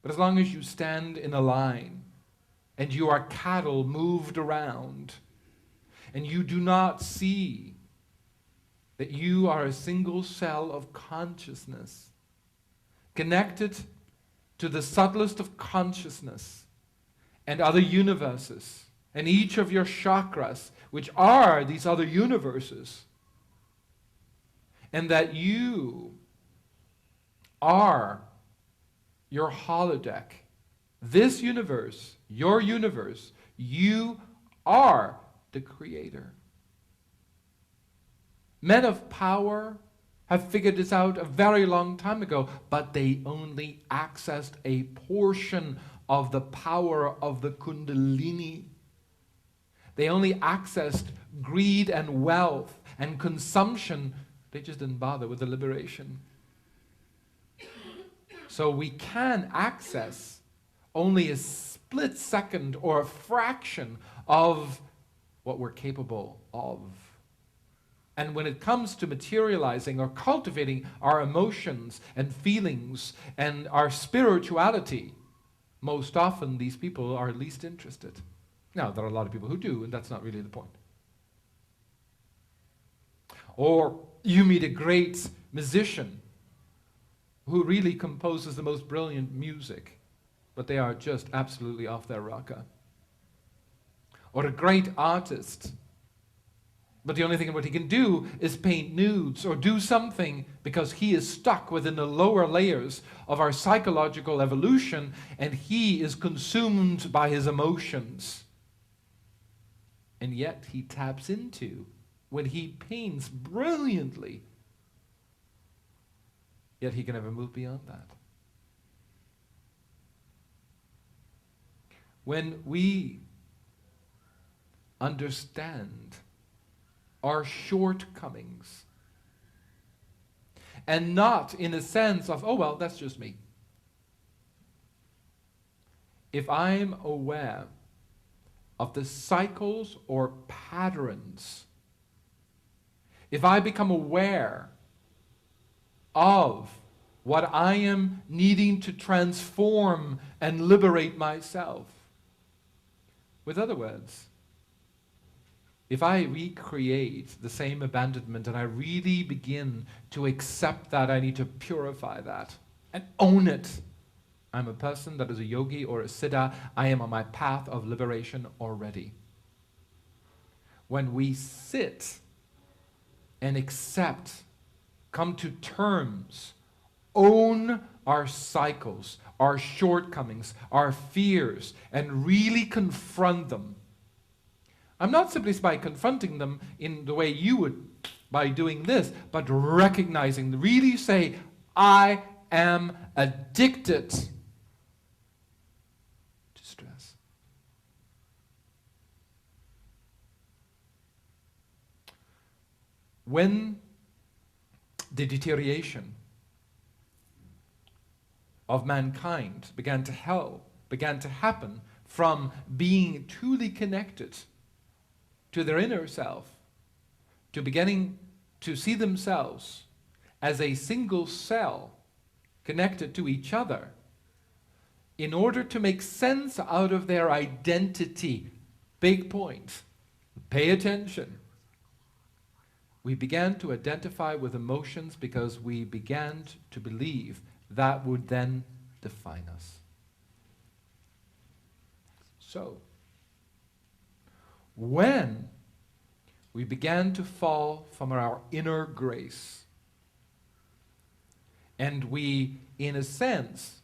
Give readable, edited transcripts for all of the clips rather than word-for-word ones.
But as long as you stand in a line and you are cattle moved around and you do not see that you are a single cell of consciousness connected to the subtlest of consciousness and other universes, and each of your chakras, which are these other universes, and that you are your holodeck. This universe, your universe, you are the creator. Men of power have figured this out a very long time ago, but they only accessed a portion of the power of the kundalini. They only accessed greed and wealth and consumption. They just didn't bother with the liberation. So we can access only a split second or a fraction of what we're capable of. And when it comes to materializing or cultivating our emotions and feelings and our spirituality, most often these people are least interested. Now, there are a lot of people who do, and that's not really the point. Or you meet a great musician who really composes the most brilliant music, but they are just absolutely off their rocker. Or a great artist, but the only thing what he can do is paint nudes or do something because he is stuck within the lower layers of our psychological evolution and he is consumed by his emotions. And yet he taps into, when he paints brilliantly, yet he can never move beyond that. When we understand our shortcomings, and not in a sense of, oh well, that's just me. If I'm aware of the cycles or patterns, if I become aware of what I am needing to transform and liberate myself, with other words, if I recreate the same abandonment and I really begin to accept that I need to purify that and own it, I'm a person that is a yogi or a siddha. I am on my path of liberation already. When we sit and accept, come to terms, own our cycles, our shortcomings, our fears, and really confront them. I'm not simply by confronting them in the way you would by doing this, but recognizing, really say, I am addicted to stress. When the deterioration of mankind began to happen from being truly connected to their inner self, to beginning to see themselves as a single cell connected to each other, in order to make sense out of their identity, big point, pay attention, we began to identify with emotions because we began to believe that would then define us. So, when we began to fall from our inner grace, and we, in a sense,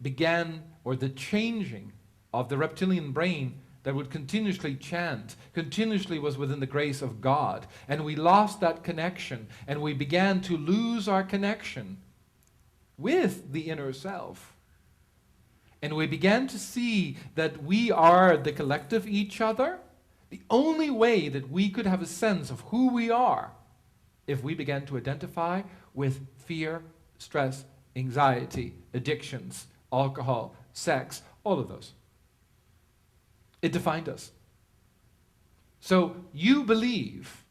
began, or the changing of the reptilian brain that would continuously chant, continuously was within the grace of God, and we lost that connection, and we began to lose our connection with the inner self. And we began to see that we are the collective each other. The only way that we could have a sense of who we are if we began to identify with fear, stress, anxiety, addictions, alcohol, sex, all of those. It defined us. So you believe,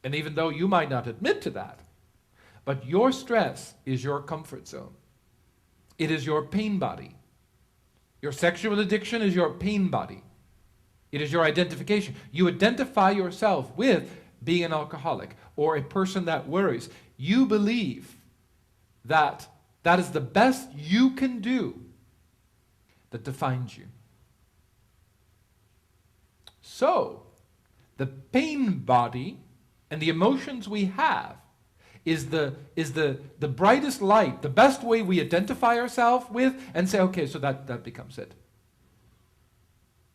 and even though you might not admit to that, but your stress is your comfort zone. It is your pain body. Your sexual addiction is your pain body. It is your identification. You identify yourself with being an alcoholic or a person that worries. You believe that that is the best you can do that defines you. So, the pain body and the emotions we have is the brightest light, the best way we identify ourselves with and say, okay, so that becomes it.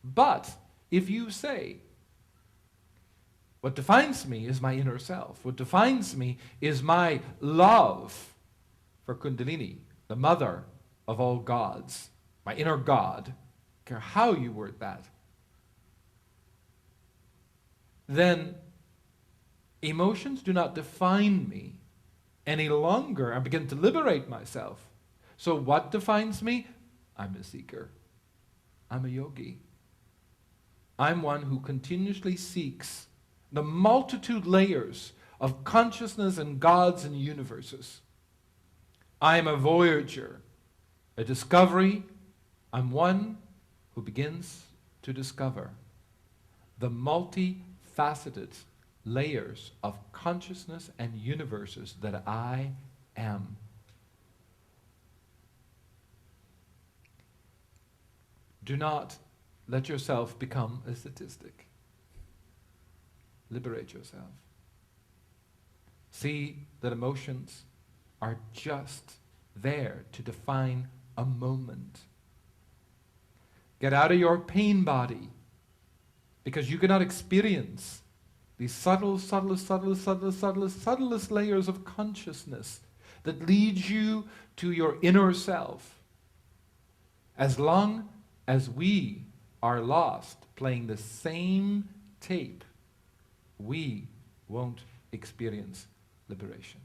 But if you say, what defines me is my inner self, what defines me is my love for kundalini, the mother of all gods, my inner God, I don't care how you word that, then emotions do not define me any longer. I begin to liberate myself. So what defines me? I'm a seeker. I'm a yogi. I'm one who continuously seeks the multitude layers of consciousness and gods and universes. I am a voyager, a discovery. I'm one who begins to discover the multifaceted layers of consciousness and universes that I am. Do not let yourself become a statistic. Liberate yourself. See that emotions are just there to define a moment. Get out of your pain body, because you cannot experience these subtlest layers of consciousness that leads you to your inner self. As long as we are lost playing the same tape, we won't experience liberation.